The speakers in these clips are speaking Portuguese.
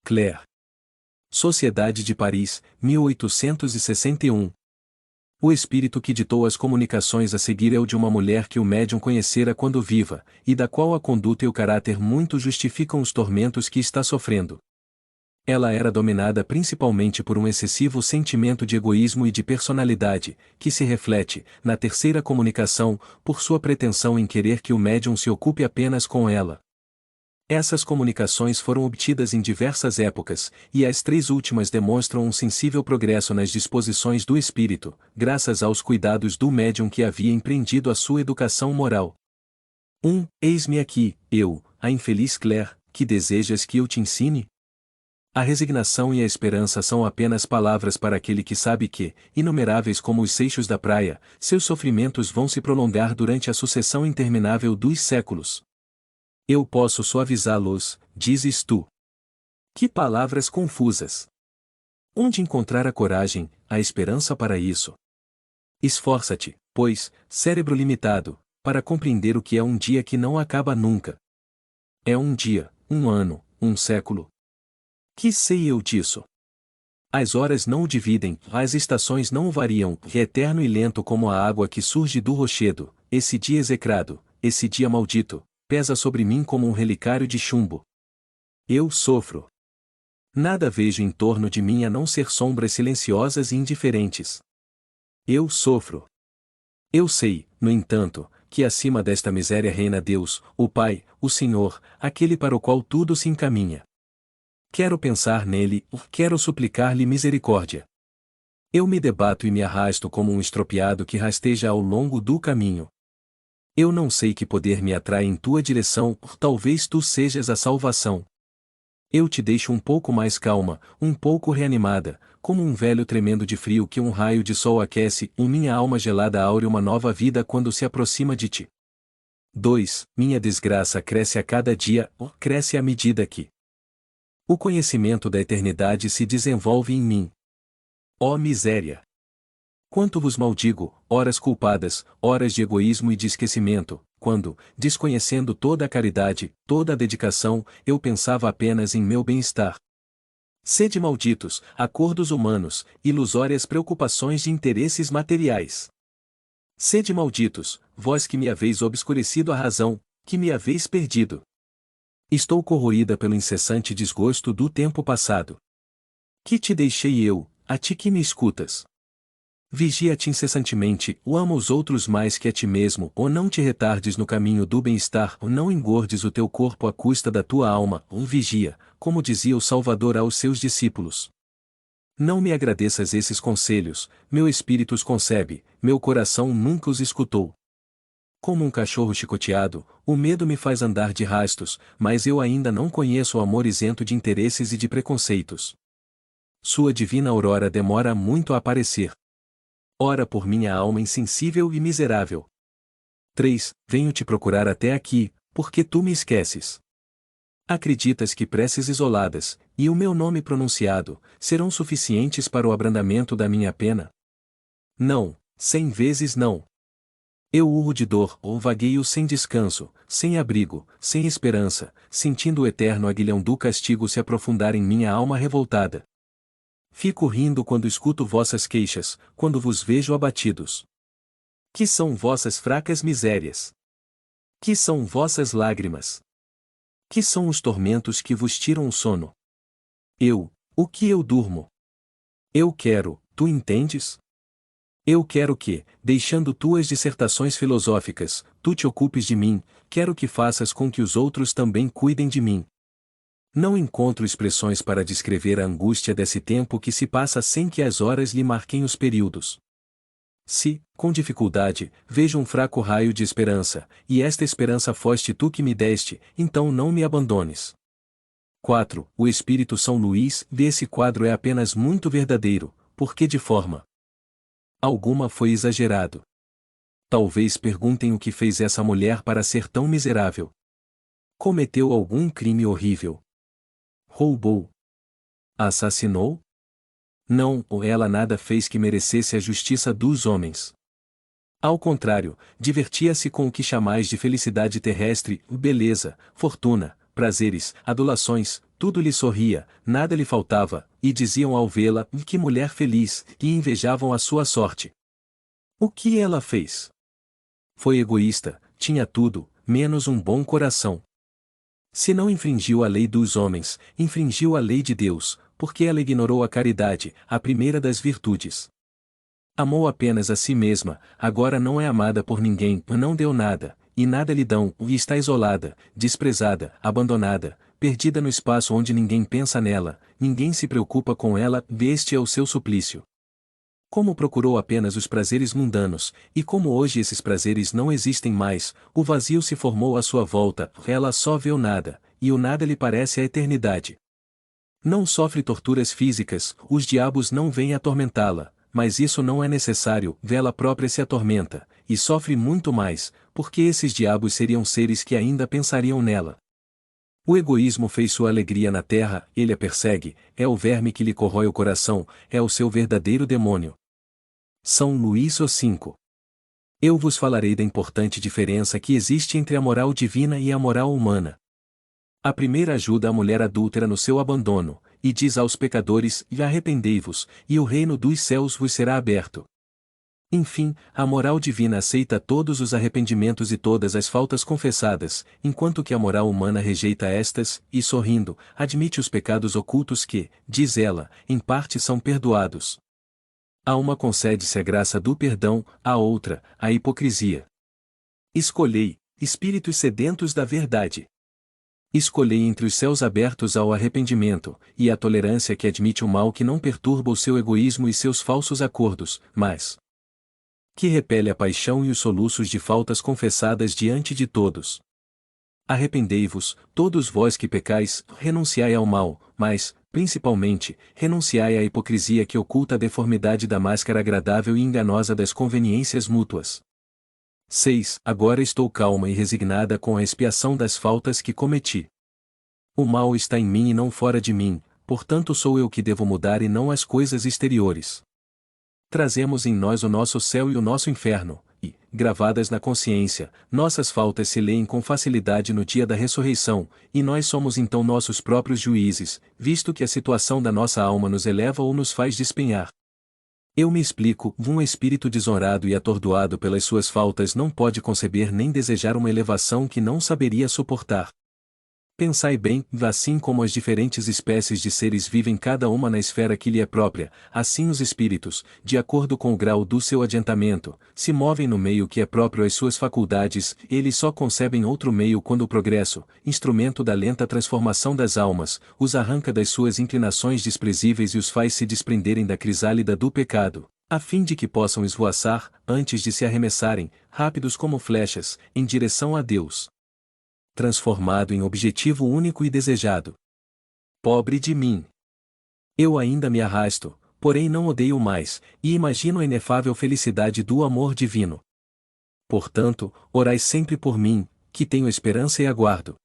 Claire. Sociedade de Paris, 1861. O espírito que ditou as comunicações a seguir é o de uma mulher que o médium conhecera quando viva, e da qual a conduta e o caráter muito justificam os tormentos que está sofrendo. Ela era dominada principalmente por um excessivo sentimento de egoísmo e de personalidade, que se reflete, na terceira comunicação, por sua pretensão em querer que o médium se ocupe apenas com ela. Essas comunicações foram obtidas em diversas épocas, e as três últimas demonstram um sensível progresso nas disposições do espírito, graças aos cuidados do médium que havia empreendido a sua educação moral. 1. Eis-me aqui, eu, a infeliz Claire, que desejas que eu te ensine? A resignação e a esperança são apenas palavras para aquele que sabe que, inumeráveis como os seixos da praia, seus sofrimentos vão se prolongar durante a sucessão interminável dos séculos. Eu posso suavizá-los, dizes tu. Que palavras confusas! Onde encontrar a coragem, a esperança para isso? Esforça-te, pois, cérebro limitado, para compreender o que é um dia que não acaba nunca. É um dia, um ano, um século. Que sei eu disso? As horas não o dividem, as estações não o variam, é eterno e lento como a água que surge do rochedo. Esse dia execrado, esse dia maldito, pesa sobre mim como um relicário de chumbo. Eu sofro. Nada vejo em torno de mim a não ser sombras silenciosas e indiferentes. Eu sofro. Eu sei, no entanto, que acima desta miséria reina Deus, o Pai, o Senhor, aquele para o qual tudo se encaminha. Quero pensar nele, quero suplicar-lhe misericórdia. Eu me debato e me arrasto como um estropiado que rasteja ao longo do caminho. Eu não sei que poder me atrai em tua direção, talvez tu sejas a salvação. Eu te deixo um pouco mais calma, um pouco reanimada, como um velho tremendo de frio que um raio de sol aquece, em minha alma gelada aure uma nova vida quando se aproxima de ti. 2. Minha desgraça cresce a cada dia, cresce à medida que o conhecimento da eternidade se desenvolve em mim. Ó miséria! Quanto vos maldigo, horas culpadas, horas de egoísmo e de esquecimento, quando, desconhecendo toda a caridade, toda a dedicação, eu pensava apenas em meu bem-estar. Sede malditos, acordos humanos, ilusórias preocupações de interesses materiais. Sede malditos, vós que me haveis obscurecido a razão, que me haveis perdido. Estou corroída pelo incessante desgosto do tempo passado. Que te deixei eu, a ti que me escutas? Vigia-te incessantemente, ou ama os outros mais que a ti mesmo, ou não te retardes no caminho do bem-estar, ou não engordes o teu corpo à custa da tua alma, ou vigia, como dizia o Salvador aos seus discípulos. Não me agradeças esses conselhos, meu espírito os concebe, meu coração nunca os escutou. Como um cachorro chicoteado, o medo me faz andar de rastos, mas eu ainda não conheço o amor isento de interesses e de preconceitos. Sua divina aurora demora muito a aparecer. Ora por minha alma insensível e miserável. 3. Venho te procurar até aqui, porque tu me esqueces. Acreditas que preces isoladas, e o meu nome pronunciado, serão suficientes para o abrandamento da minha pena? Não, 100 vezes não. Eu urro de dor, ou vagueio sem descanso, sem abrigo, sem esperança, sentindo o eterno aguilhão do castigo se aprofundar em minha alma revoltada. Fico rindo quando escuto vossas queixas, quando vos vejo abatidos. Que são vossas fracas misérias? Que são vossas lágrimas? Que são os tormentos que vos tiram o sono? O que eu durmo? Eu quero, tu entendes? Eu quero que, deixando tuas dissertações filosóficas, tu te ocupes de mim, quero que faças com que os outros também cuidem de mim. Não encontro expressões para descrever a angústia desse tempo que se passa sem que as horas lhe marquem os períodos. Se, com dificuldade, vejo um fraco raio de esperança, e esta esperança foste tu que me deste, então não me abandones. 4. O Espírito São Luís, esse quadro é apenas muito verdadeiro, porque de forma alguma foi exagerado. Talvez perguntem o que fez essa mulher para ser tão miserável. Cometeu algum crime horrível? Roubou? Assassinou? Não, ou ela nada fez que merecesse a justiça dos homens. Ao contrário, divertia-se com o que chamais de felicidade terrestre, beleza, fortuna, prazeres, adulações, tudo lhe sorria, nada lhe faltava, e diziam ao vê-la, que mulher feliz, e invejavam a sua sorte. O que ela fez? Foi egoísta, tinha tudo, menos um bom coração. Se não infringiu a lei dos homens, infringiu a lei de Deus, porque ela ignorou a caridade, a primeira das virtudes. Amou apenas a si mesma, agora não é amada por ninguém, não deu nada, e nada lhe dão, e está isolada, desprezada, abandonada, perdida no espaço onde ninguém pensa nela, ninguém se preocupa com ela, este é o seu suplício. Como procurou apenas os prazeres mundanos, e como hoje esses prazeres não existem mais, o vazio se formou à sua volta, ela só vê o nada, e o nada lhe parece a eternidade. Não sofre torturas físicas, os diabos não vêm atormentá-la, mas isso não é necessário, ela própria se atormenta, e sofre muito mais, porque esses diabos seriam seres que ainda pensariam nela. O egoísmo fez sua alegria na terra, ele a persegue, é o verme que lhe corrói o coração, é o seu verdadeiro demônio. São Luís o 5. Eu vos falarei da importante diferença que existe entre a moral divina e a moral humana. A primeira ajuda a mulher adúltera no seu abandono, e diz aos pecadores, e arrependei-vos, e o reino dos céus vos será aberto. Enfim, a moral divina aceita todos os arrependimentos e todas as faltas confessadas, enquanto que a moral humana rejeita estas, e sorrindo, admite os pecados ocultos que, diz ela, em parte são perdoados. A uma concede-se a graça do perdão, a outra, a hipocrisia. Escolhei, espíritos sedentos da verdade. Escolhei entre os céus abertos ao arrependimento, e a tolerância que admite o mal que não perturba o seu egoísmo e seus falsos acordos, mas que repele a paixão e os soluços de faltas confessadas diante de todos. Arrependei-vos, todos vós que pecais, renunciai ao mal, mas, principalmente, renunciai à hipocrisia que oculta a deformidade da máscara agradável e enganosa das conveniências mútuas. 6. Agora estou calma e resignada com a expiação das faltas que cometi. O mal está em mim e não fora de mim, portanto sou eu que devo mudar e não as coisas exteriores. Trazemos em nós o nosso céu e o nosso inferno, e, gravadas na consciência, nossas faltas se leem com facilidade no dia da ressurreição, e nós somos então nossos próprios juízes, visto que a situação da nossa alma nos eleva ou nos faz despenhar. Eu me explico, um espírito desonrado e atordoado pelas suas faltas não pode conceber nem desejar uma elevação que não saberia suportar. Pensai bem, assim como as diferentes espécies de seres vivem cada uma na esfera que lhe é própria, assim os espíritos, de acordo com o grau do seu adiantamento, se movem no meio que é próprio às suas faculdades, eles só concebem outro meio quando o progresso, instrumento da lenta transformação das almas, os arranca das suas inclinações desprezíveis e os faz se desprenderem da crisálida do pecado, a fim de que possam esvoaçar, antes de se arremessarem, rápidos como flechas, em direção a Deus. Transformado em objetivo único e desejado. Pobre de mim! Eu ainda me arrasto, porém não odeio mais, e imagino a inefável felicidade do amor divino. Portanto, orai sempre por mim, que tenho esperança e aguardo.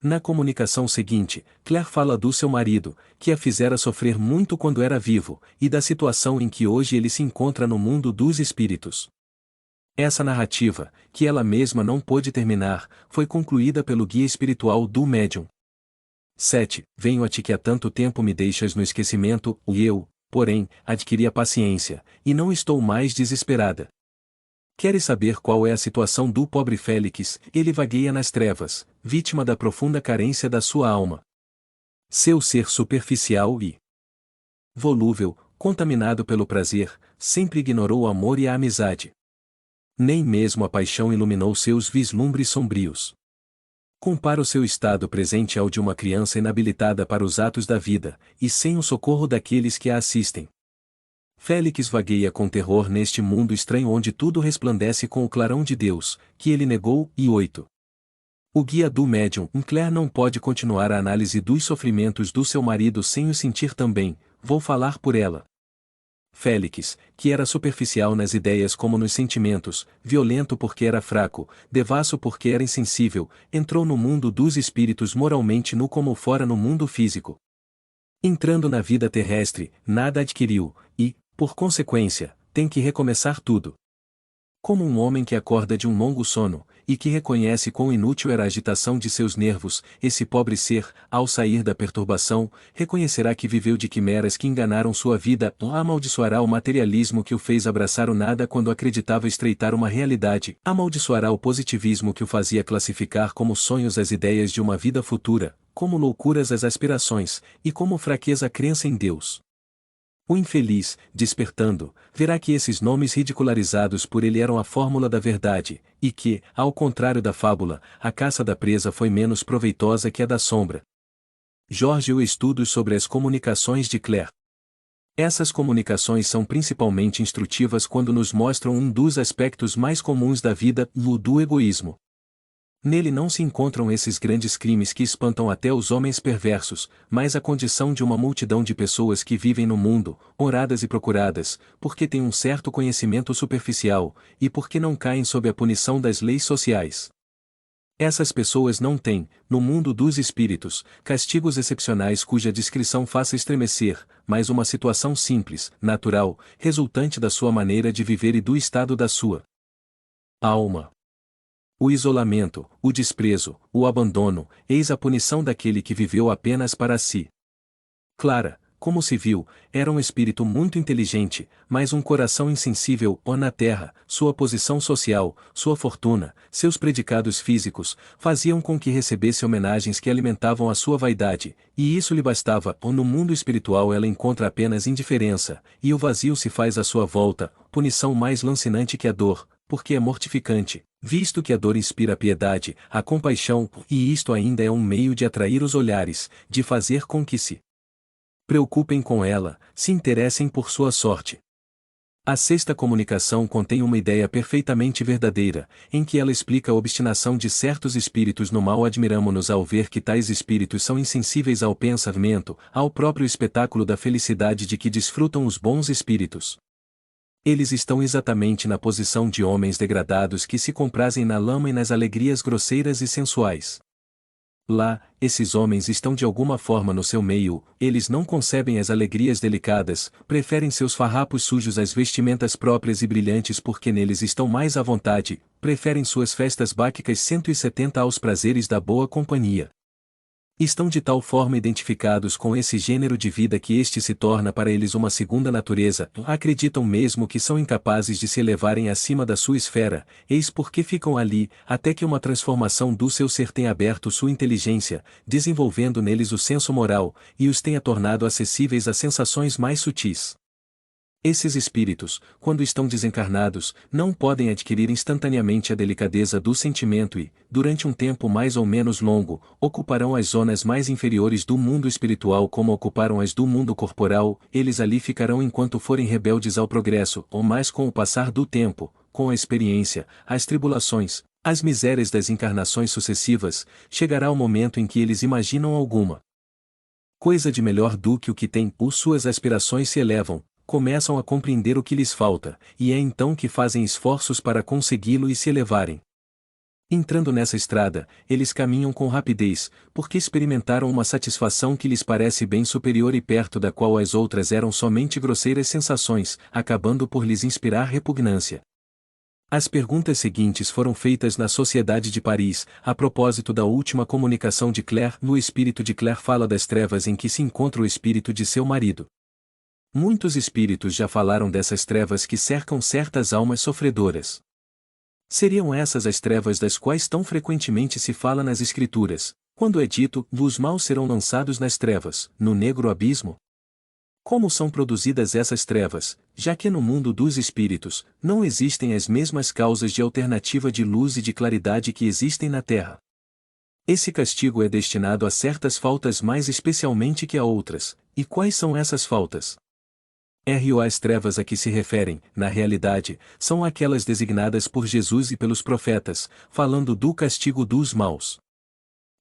Na comunicação seguinte, Claire fala do seu marido, que a fizera sofrer muito quando era vivo, e da situação em que hoje ele se encontra no mundo dos espíritos. Essa narrativa, que ela mesma não pôde terminar, foi concluída pelo guia espiritual do médium. 7. Venho a ti que há tanto tempo me deixas no esquecimento, e eu, porém, adquiri a paciência, e não estou mais desesperada. Queres saber qual é a situação do pobre Félix? Ele vagueia nas trevas, vítima da profunda carência da sua alma. Seu ser superficial e volúvel, contaminado pelo prazer, sempre ignorou o amor e a amizade. Nem mesmo a paixão iluminou seus vislumbres sombrios. Compara o seu estado presente ao de uma criança inabilitada para os atos da vida, e sem o socorro daqueles que a assistem. Félix vagueia com terror neste mundo estranho onde tudo resplandece com o clarão de Deus, que ele negou, e 8. O guia do médium, Claire não pode continuar a análise dos sofrimentos do seu marido sem o sentir também, vou falar por ela. Félix, que era superficial nas ideias como nos sentimentos, violento porque era fraco, devasso porque era insensível, entrou no mundo dos espíritos moralmente nu como fora no mundo físico. Entrando na vida terrestre, nada adquiriu, e, por consequência, tem que recomeçar tudo. Como um homem que acorda de um longo sono, e que reconhece quão inútil era a agitação de seus nervos, esse pobre ser, ao sair da perturbação, reconhecerá que viveu de quimeras que enganaram sua vida, amaldiçoará o materialismo que o fez abraçar o nada quando acreditava estreitar uma realidade, amaldiçoará o positivismo que o fazia classificar como sonhos as ideias de uma vida futura, como loucuras as aspirações, e como fraqueza a crença em Deus. O infeliz, despertando, verá que esses nomes ridicularizados por ele eram a fórmula da verdade, e que, ao contrário da fábula, a caça da presa foi menos proveitosa que a da sombra. Jorge o Estudos sobre as comunicações de Claire. Essas comunicações são principalmente instrutivas quando nos mostram um dos aspectos mais comuns da vida, o do egoísmo. Nele não se encontram esses grandes crimes que espantam até os homens perversos, mas a condição de uma multidão de pessoas que vivem no mundo, oradas e procuradas, porque têm um certo conhecimento superficial, e porque não caem sob a punição das leis sociais. Essas pessoas não têm, no mundo dos espíritos, castigos excepcionais cuja descrição faça estremecer, mas uma situação simples, natural, resultante da sua maneira de viver e do estado da sua alma. O isolamento, o desprezo, o abandono, eis a punição daquele que viveu apenas para si. Clara, como se viu, era um espírito muito inteligente, mas um coração insensível, na terra, sua posição social, sua fortuna, seus predicados físicos, faziam com que recebesse homenagens que alimentavam a sua vaidade, e isso lhe bastava, no mundo espiritual ela encontra apenas indiferença, e o vazio se faz à sua volta, punição mais lancinante que a dor, porque é mortificante, visto que a dor inspira a piedade, a compaixão, e isto ainda é um meio de atrair os olhares, de fazer com que se preocupem com ela, se interessem por sua sorte. A sexta comunicação contém uma ideia perfeitamente verdadeira, em que ela explica a obstinação de certos espíritos no mal. Admiramo-nos ao ver que tais espíritos são insensíveis ao pensamento, ao próprio espetáculo da felicidade de que desfrutam os bons espíritos. Eles estão exatamente na posição de homens degradados que se comprazem na lama e nas alegrias grosseiras e sensuais. Lá, esses homens estão de alguma forma no seu meio, eles não concebem as alegrias delicadas, preferem seus farrapos sujos às vestimentas próprias e brilhantes porque neles estão mais à vontade, preferem suas festas báquicas 170 aos prazeres da boa companhia. Estão de tal forma identificados com esse gênero de vida que este se torna para eles uma segunda natureza, acreditam mesmo que são incapazes de se elevarem acima da sua esfera, eis porque ficam ali, até que uma transformação do seu ser tenha aberto sua inteligência, desenvolvendo neles o senso moral, e os tenha tornado acessíveis a sensações mais sutis. Esses espíritos, quando estão desencarnados, não podem adquirir instantaneamente a delicadeza do sentimento e, durante um tempo mais ou menos longo, ocuparão as zonas mais inferiores do mundo espiritual como ocuparam as do mundo corporal. Eles ali ficarão enquanto forem rebeldes ao progresso, ou mais com o passar do tempo, com a experiência, as tribulações, as misérias das encarnações sucessivas, chegará o momento em que eles imaginam alguma coisa de melhor do que o que têm, suas aspirações se elevam, começam a compreender o que lhes falta, e é então que fazem esforços para consegui-lo e se elevarem. Entrando nessa estrada, eles caminham com rapidez, porque experimentaram uma satisfação que lhes parece bem superior e perto da qual as outras eram somente grosseiras sensações, acabando por lhes inspirar repugnância. As perguntas seguintes foram feitas na Sociedade de Paris, a propósito da última comunicação de Claire. O espírito de Claire fala das trevas em que se encontra o espírito de seu marido. Muitos espíritos já falaram dessas trevas que cercam certas almas sofredoras. Seriam essas as trevas das quais tão frequentemente se fala nas Escrituras, quando é dito, os maus serão lançados nas trevas, no negro abismo? Como são produzidas essas trevas, já que no mundo dos espíritos, não existem as mesmas causas de alternativa de luz e de claridade que existem na Terra? Esse castigo é destinado a certas faltas mais especialmente que a outras, e quais são essas faltas? As trevas a que se referem, na realidade, são aquelas designadas por Jesus e pelos profetas, falando do castigo dos maus.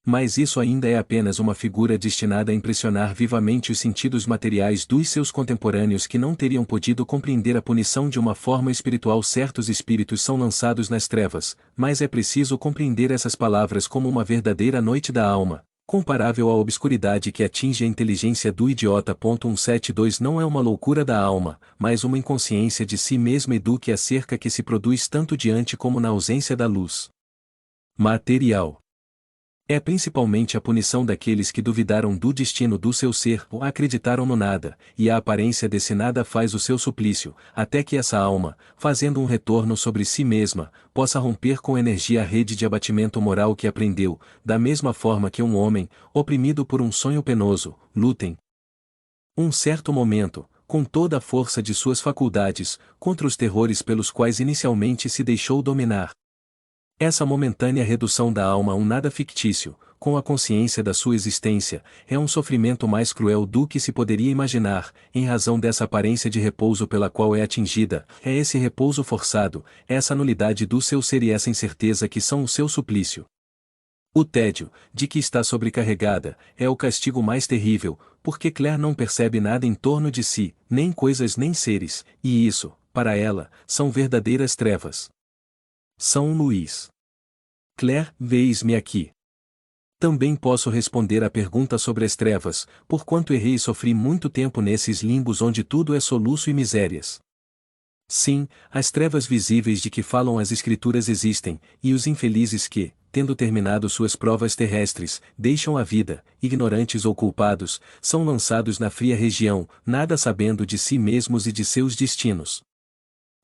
Mas isso ainda é apenas uma figura destinada a impressionar vivamente os sentidos materiais dos seus contemporâneos que não teriam podido compreender a punição de uma forma espiritual. Certos espíritos são lançados nas trevas, mas é preciso compreender essas palavras como uma verdadeira noite da alma, Comparável à obscuridade que atinge a inteligência do idiota. 172 Não é uma loucura da alma, mas uma inconsciência de si mesma e do que acerca que se produz tanto diante como na ausência da luz material. É principalmente a punição daqueles que duvidaram do destino do seu ser ou acreditaram no nada, e a aparência desse nada faz o seu suplício, até que essa alma, fazendo um retorno sobre si mesma, possa romper com energia a rede de abatimento moral que aprendeu, da mesma forma que um homem, oprimido por um sonho penoso, lutem. Um certo momento, com toda a força de suas faculdades, contra os terrores pelos quais inicialmente se deixou dominar. Essa momentânea redução da alma a um nada fictício, com a consciência da sua existência, é um sofrimento mais cruel do que se poderia imaginar, em razão dessa aparência de repouso pela qual é atingida, é esse repouso forçado, essa nulidade do seu ser e essa incerteza que são o seu suplício. O tédio, de que está sobrecarregada, é o castigo mais terrível, porque Claire não percebe nada em torno de si, nem coisas nem seres, e isso, para ela, são verdadeiras trevas. São Luís. Claire, vês-me aqui. Também posso responder à pergunta sobre as trevas, porquanto errei e sofri muito tempo nesses limbos onde tudo é soluço e misérias. Sim, as trevas visíveis de que falam as Escrituras existem, e os infelizes que, tendo terminado suas provas terrestres, deixam a vida, ignorantes ou culpados, são lançados na fria região, nada sabendo de si mesmos e de seus destinos.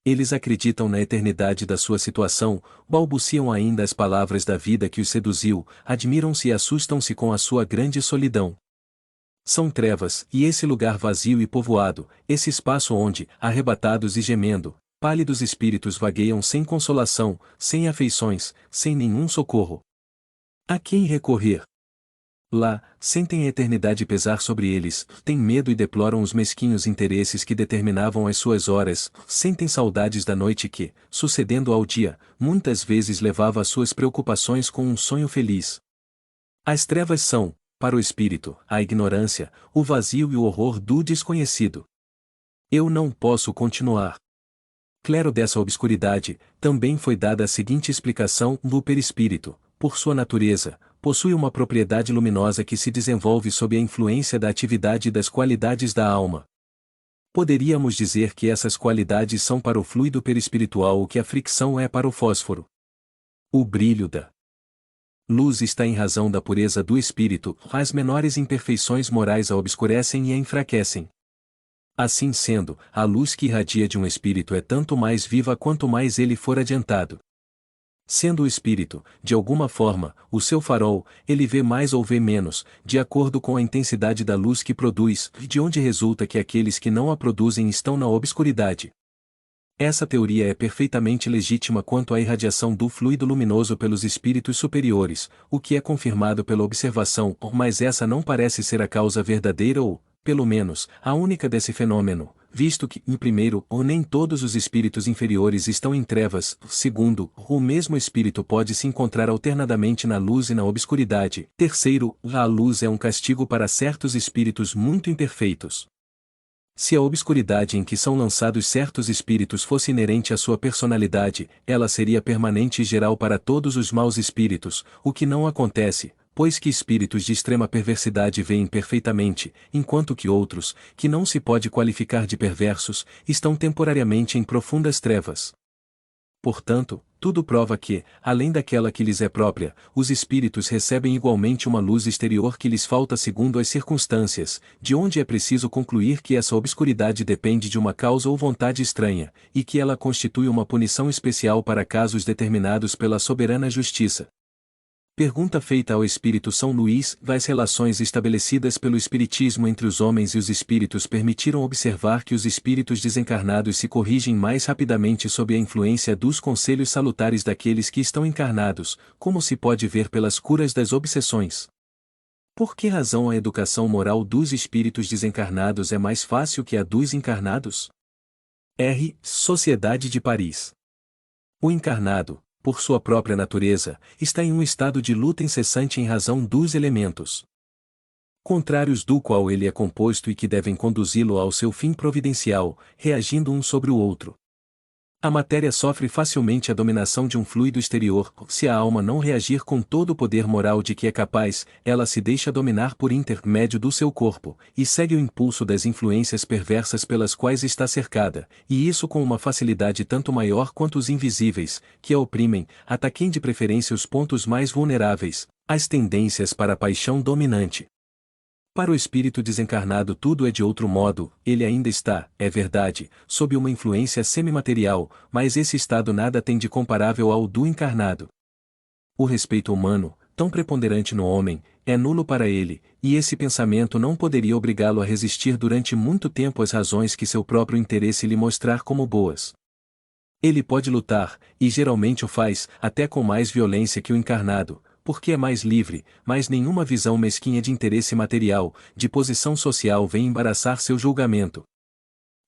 Eles acreditam na eternidade da sua situação, balbuciam ainda as palavras da vida que os seduziu, admiram-se e assustam-se com a sua grande solidão. São trevas, e esse lugar vazio e povoado, esse espaço onde, arrebatados e gemendo, pálidos espíritos vagueiam sem consolação, sem afeições, sem nenhum socorro. A quem recorrer? Lá, sentem a eternidade pesar sobre eles, têm medo e deploram os mesquinhos interesses que determinavam as suas horas, sentem saudades da noite que, sucedendo ao dia, muitas vezes levava as suas preocupações com um sonho feliz. As trevas são, para o espírito, a ignorância, o vazio e o horror do desconhecido. Eu não posso continuar. Clero dessa obscuridade, também foi dada a seguinte explicação: o perispírito, por sua natureza, possui uma propriedade luminosa que se desenvolve sob a influência da atividade e das qualidades da alma. Poderíamos dizer que essas qualidades são para o fluido perispiritual o que a fricção é para o fósforo. O brilho da luz está em razão da pureza do espírito, as menores imperfeições morais a obscurecem e a enfraquecem. Assim sendo, a luz que irradia de um espírito é tanto mais viva quanto mais ele for adiantado. Sendo o espírito, de alguma forma, o seu farol, ele vê mais ou vê menos, de acordo com a intensidade da luz que produz, de onde resulta que aqueles que não a produzem estão na obscuridade. Essa teoria é perfeitamente legítima quanto à irradiação do fluido luminoso pelos espíritos superiores, o que é confirmado pela observação, mas essa não parece ser a causa verdadeira ou, pelo menos, a única desse fenômeno, visto que, em primeiro, ou nem todos os espíritos inferiores estão em trevas, segundo, o mesmo espírito pode se encontrar alternadamente na luz e na obscuridade, terceiro, a luz é um castigo para certos espíritos muito imperfeitos. Se a obscuridade em que são lançados certos espíritos fosse inerente à sua personalidade, ela seria permanente e geral para todos os maus espíritos, o que não acontece, pois que espíritos de extrema perversidade veem perfeitamente, enquanto que outros, que não se pode qualificar de perversos, estão temporariamente em profundas trevas. Portanto, tudo prova que, além daquela que lhes é própria, os espíritos recebem igualmente uma luz exterior que lhes falta segundo as circunstâncias, de onde é preciso concluir que essa obscuridade depende de uma causa ou vontade estranha, e que ela constitui uma punição especial para casos determinados pela soberana justiça. Pergunta feita ao Espírito São Luís: as relações estabelecidas pelo Espiritismo entre os homens e os espíritos permitiram observar que os espíritos desencarnados se corrigem mais rapidamente sob a influência dos conselhos salutares daqueles que estão encarnados, como se pode ver pelas curas das obsessões. Por que razão a educação moral dos espíritos desencarnados é mais fácil que a dos encarnados? Sociedade de Paris. O encarnado, por sua própria natureza, está em um estado de luta incessante em razão dos elementos contrários do qual ele é composto e que devem conduzi-lo ao seu fim providencial, reagindo um sobre o outro. A matéria sofre facilmente a dominação de um fluido exterior. Se a alma não reagir com todo o poder moral de que é capaz, ela se deixa dominar por intermédio do seu corpo, e segue o impulso das influências perversas pelas quais está cercada, e isso com uma facilidade tanto maior quanto os invisíveis, que a oprimem, ataquem de preferência os pontos mais vulneráveis, as tendências para a paixão dominante. Para o espírito desencarnado tudo é de outro modo, ele ainda está, é verdade, sob uma influência semimaterial, mas esse estado nada tem de comparável ao do encarnado. O respeito humano, tão preponderante no homem, é nulo para ele, e esse pensamento não poderia obrigá-lo a resistir durante muito tempo às razões que seu próprio interesse lhe mostrar como boas. Ele pode lutar, e geralmente o faz, até com mais violência que o encarnado, porque é mais livre, mas nenhuma visão mesquinha de interesse material, de posição social vem embaraçar seu julgamento.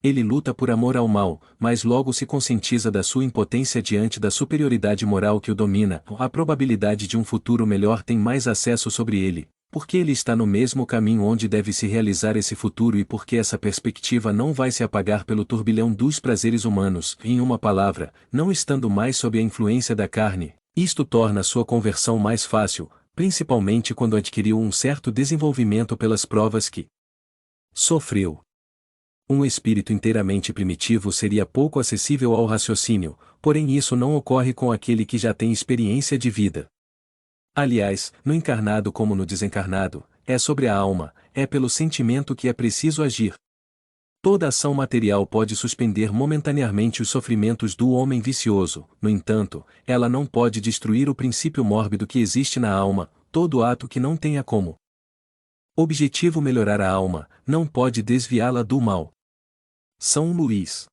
Ele luta por amor ao mal, mas logo se conscientiza da sua impotência diante da superioridade moral que o domina. A probabilidade de um futuro melhor tem mais acesso sobre ele, porque ele está no mesmo caminho onde deve se realizar esse futuro e porque essa perspectiva não vai se apagar pelo turbilhão dos prazeres humanos. Em uma palavra, não estando mais sob a influência da carne, isto torna sua conversão mais fácil, principalmente quando adquiriu um certo desenvolvimento pelas provas que sofreu. Um espírito inteiramente primitivo seria pouco acessível ao raciocínio, porém isso não ocorre com aquele que já tem experiência de vida. Aliás, no encarnado como no desencarnado, é sobre a alma, é pelo sentimento que é preciso agir. Toda ação material pode suspender momentaneamente os sofrimentos do homem vicioso, no entanto, ela não pode destruir o princípio mórbido que existe na alma, todo ato que não tenha como objetivo melhorar a alma, não pode desviá-la do mal. São Luís.